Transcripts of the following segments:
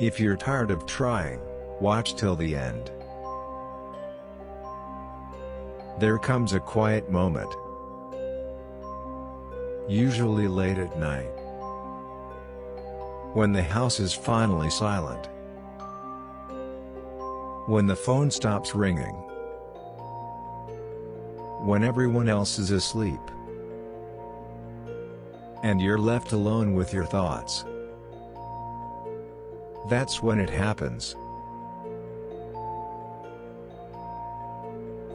If you're tired of trying, watch till the end. There comes a quiet moment, usually late at night, when the house is finally silent, when the phone stops ringing, when everyone else is asleep, and you're left alone with your thoughts. That's when it happens.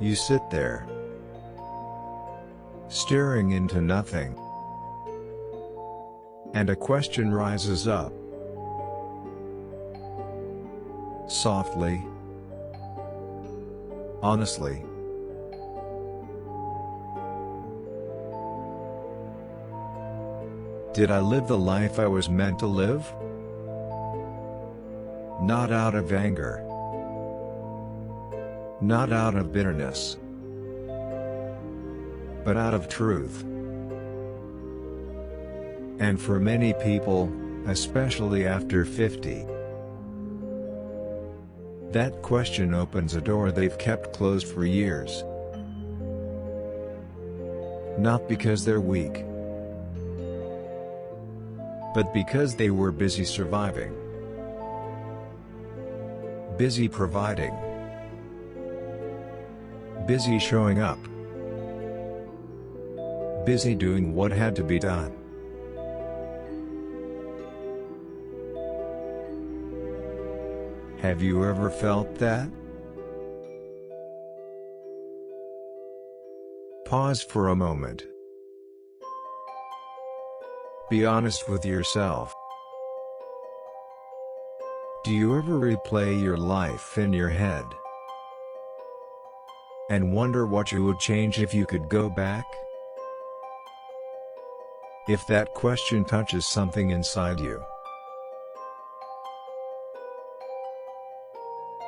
You sit there, staring into nothing, and a question rises up. Softly, honestly. Did I live the life I was meant to live? Not out of anger, not out of bitterness, but out of truth. And for many people, especially after 50, that question opens a door they've kept closed for years. Not because they're weak, but because they were busy surviving, busy providing, busy showing up, busy doing what had to be done. Have you ever felt that? Pause for a moment. Be honest with yourself. Do you ever replay your life in your head and wonder what you would change if you could go back? If that question touches something inside you,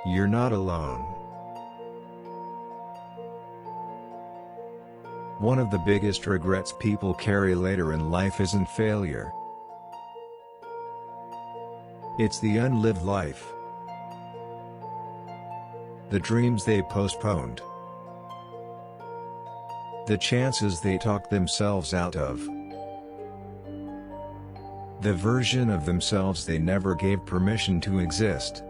you're not alone. One of the biggest regrets people carry later in life isn't failure. It's the unlived life. The dreams they postponed. The chances they talked themselves out of. The version of themselves they never gave permission to exist.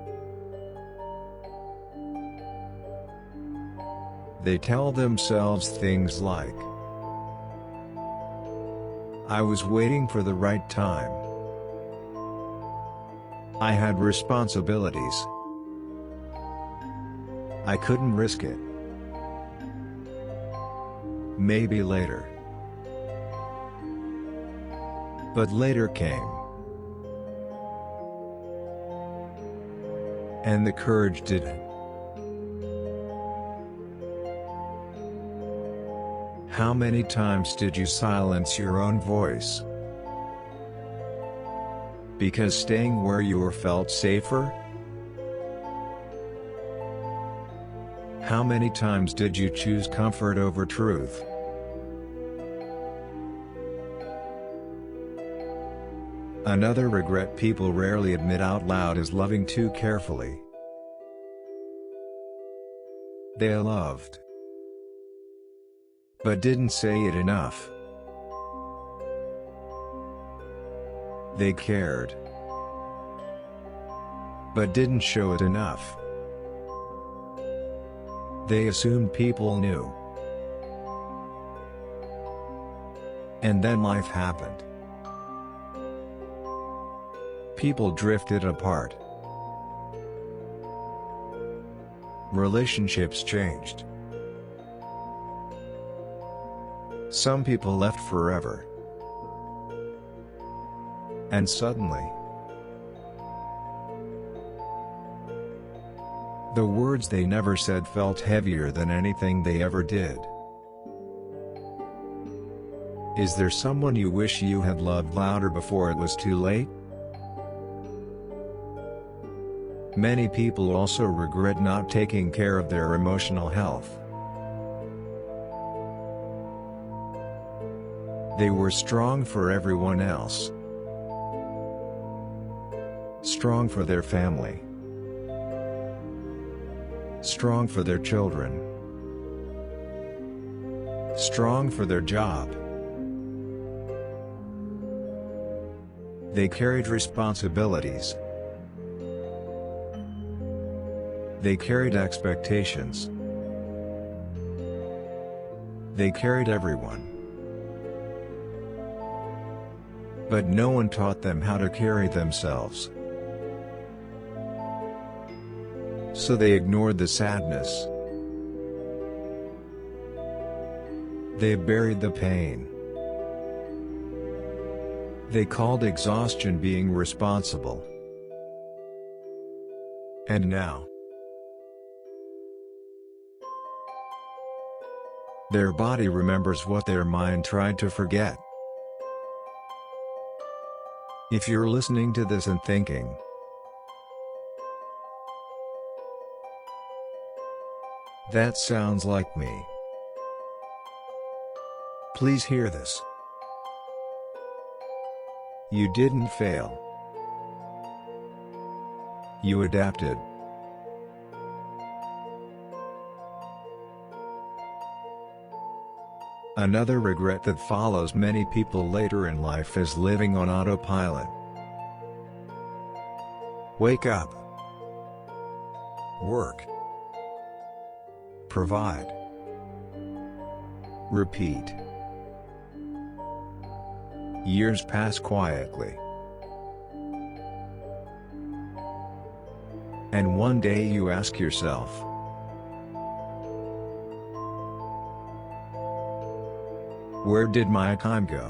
They tell themselves things like, I was waiting for the right time. I had responsibilities. I couldn't risk it. Maybe later. But later came. And the courage didn't. How many times did you silence your own voice? Because staying where you were felt safer? How many times did you choose comfort over truth? Another regret people rarely admit out loud is loving too carefully. They loved, but didn't say it enough. They cared, but didn't show it enough. They assumed people knew. And then life happened. People drifted apart. Relationships changed. Some people left forever. And suddenly, the words they never said felt heavier than anything they ever did. Is there someone you wish you had loved louder before it was too late? Many people also regret not taking care of their emotional health. They were strong for everyone else. strong for their family, strong for their children, strong for their job. They carried responsibilities. They carried expectations. They carried everyone. But no one taught them how to carry themselves. So they ignored the sadness. They buried the pain. They called exhaustion being responsible. And now, their body remembers what their mind tried to forget. If you're listening to this and thinking, "That sounds like me," please hear this. You didn't fail. You adapted. Another regret that follows many people later in life is living on autopilot. Wake up. Work. Provide. Repeat. Years pass quietly. And one day you ask yourself, where did my time go?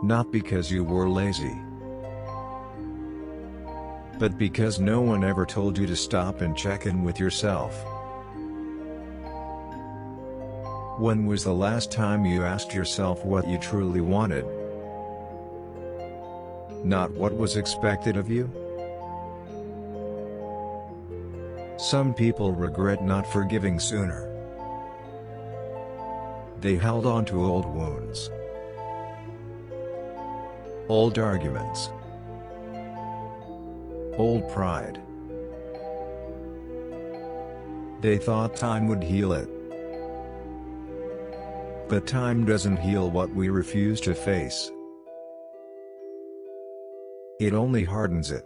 Not because you were lazy, but because no one ever told you to stop and check in with yourself. When was the last time you asked yourself what you truly wanted? Not what was expected of you? Some people regret not forgiving sooner. They held on to old wounds, old arguments, old pride. They thought time would heal it. But time doesn't heal what we refuse to face. It only hardens it.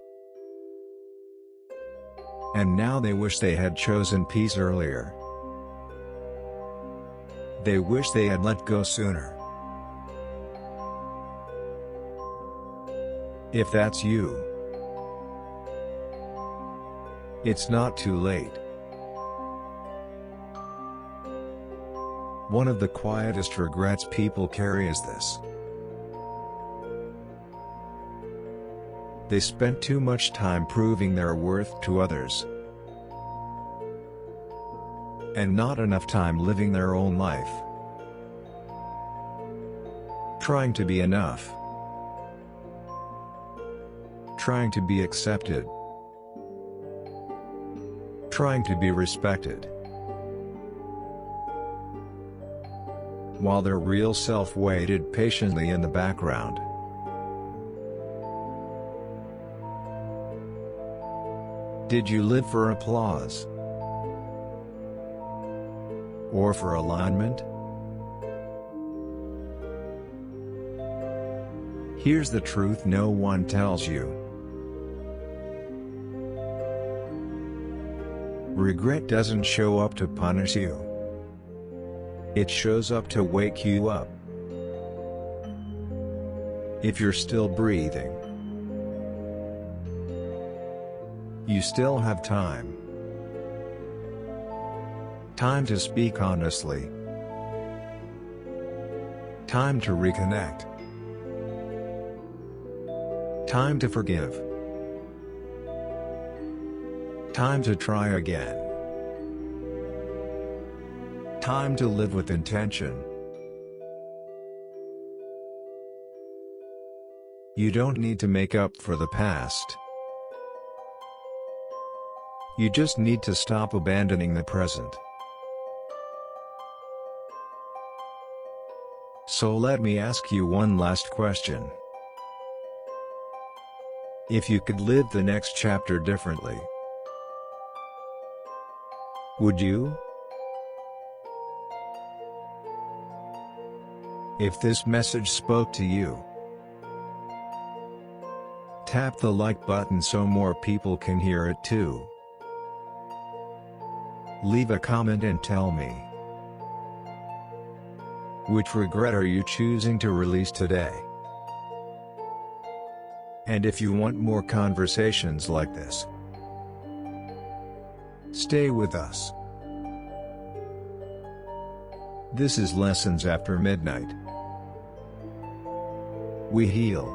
And now they wish they had chosen peace earlier. They wish they had let go sooner. If that's you, it's not too late. One of the quietest regrets people carry is this. They spent too much time proving their worth to others, and not enough time living their own life. Trying to be enough. Trying to be accepted. Trying to be respected. While their real self waited patiently in the background. Did you live for applause? Or for alignment? Here's the truth no one tells you. Regret doesn't show up to punish you. It shows up to wake you up. If you're still breathing, you still have time. Time to speak honestly. Time to reconnect. Time to forgive. Time to try again. Time to live with intention. You don't need to make up for the past. You just need to stop abandoning the present. So let me ask you one last question. If you could live the next chapter differently, would you? If this message spoke to you, tap the like button so more people can hear it too. Leave a comment and tell me, which regret are you choosing to release today? And if you want more conversations like this, stay with us. This is Lessons After Midnight. We heal.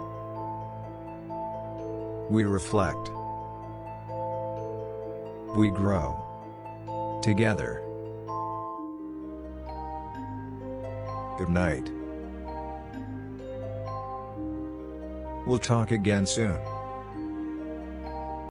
We reflect. We grow. Together. Good night. We'll talk again soon.